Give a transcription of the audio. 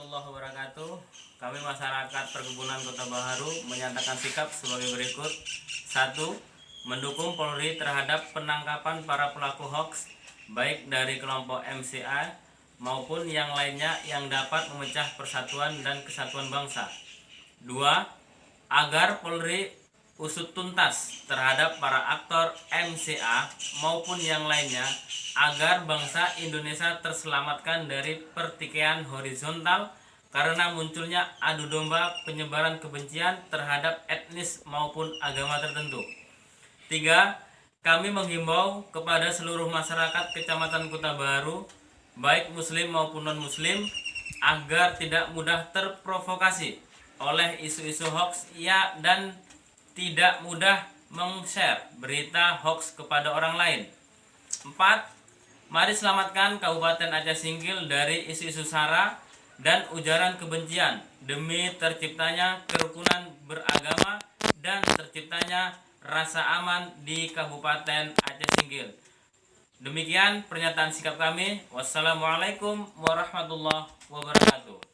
warahmatullahi wabarakatuh. Kami masyarakat perkebunan Kota Baharu menyatakan sikap sebagai berikut. 1. Mendukung Polri terhadap penangkapan para pelaku hoaks baik dari kelompok MCA maupun yang lainnya yang dapat memecah persatuan dan kesatuan bangsa. 2. Agar Polri usut tuntas terhadap para aktor MCA maupun yang lainnya agar bangsa Indonesia terselamatkan dari pertikaian horizontal karena munculnya adu domba penyebaran kebencian terhadap etnis maupun agama tertentu. 3. Kami menghimbau kepada seluruh masyarakat Kecamatan Kota Baharu, baik muslim maupun non-muslim, agar tidak mudah terprovokasi oleh isu-isu hoaks dan tidak mudah meng-share berita hoaks kepada orang lain. 4. Mari selamatkan Kabupaten Aceh Singkil dari isu-isu sara dan ujaran kebencian demi terciptanya kerukunan beragama dan terciptanya rasa aman di Kabupaten Aceh Singkil. Demikian pernyataan sikap kami. Wassalamualaikum warahmatullahi wabarakatuh.